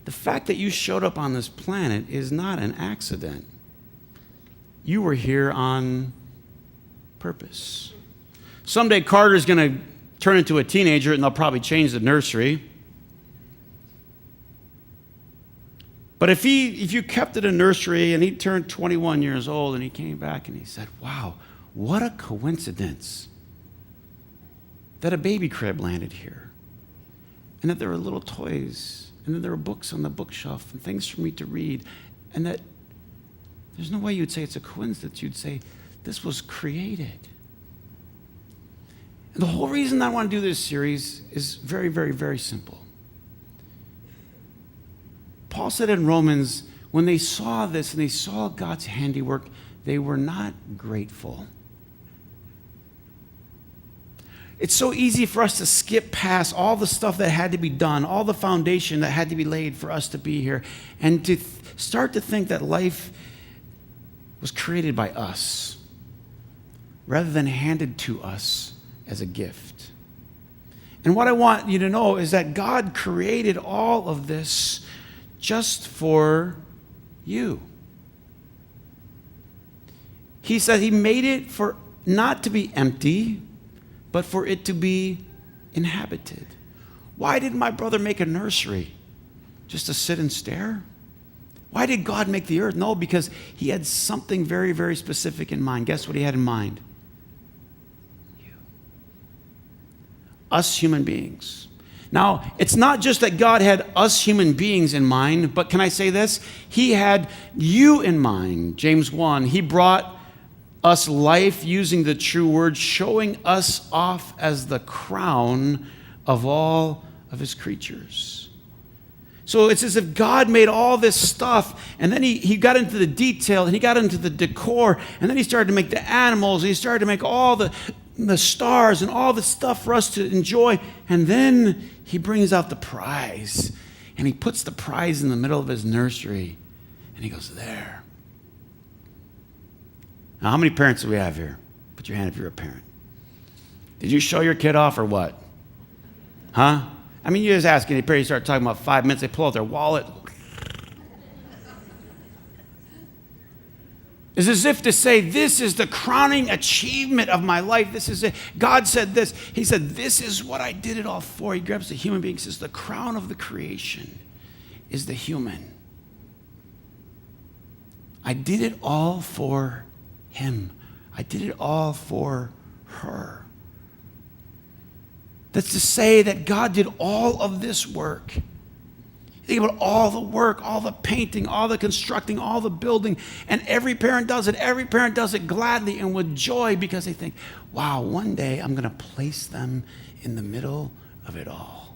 the fact that you showed up on this planet is not an accident. You were here on purpose. Someday Carter's going to turn into a teenager and they'll probably change the nursery. But if you kept it a nursery and he turned 21 years old and he came back and he said, wow, what a coincidence that a baby crib landed here and that there were little toys and that there were books on the bookshelf and things for me to read, and that there's no way you'd say it's a coincidence. You'd say this was created. And the whole reason I want to do this series is very, very, very simple. Paul said in Romans, when they saw this and they saw God's handiwork, they were not grateful. It's so easy for us to skip past all the stuff that had to be done, all the foundation that had to be laid for us to be here, and to start to think that life was created by us rather than handed to us as a gift. And what I want you to know is that God created all of this just for you. He said he made it for not to be empty, but for it to be inhabited. Why did my brother make a nursery? Just to sit and stare? Why did God make the earth? No, because he had something very, very specific in mind. Guess what he had in mind? You. Us human beings. Now, it's not just that God had us human beings in mind, but can I say this? He had you in mind. James 1, he brought us life using the true word, showing us off as the crown of all of his creatures. So it's as if God made all this stuff, and then he got into the detail, and he got into the decor, and then he started to make the animals, and he started to make all the stars and all the stuff for us to enjoy, and then he brings out the prize, and he puts the prize in the middle of his nursery, and he goes, there. Now, how many parents do we have here? Put your hand if you're a parent. Did you show your kid off or what? Huh? I mean, you just ask any parent, you start talking about 5 minutes, they pull out their wallet. It's as if to say, this is the crowning achievement of my life. This is it. God said this. He said, this is what I did it all for. He grabs the human being and says, the crown of the creation is the human. I did it all for him. I did it all for her. That's to say that God did all of this work. Think about all the work, all the painting, all the constructing, all the building, and every parent does it. Every parent does it gladly and with joy because they think, wow, one day I'm going to place them in the middle of it all.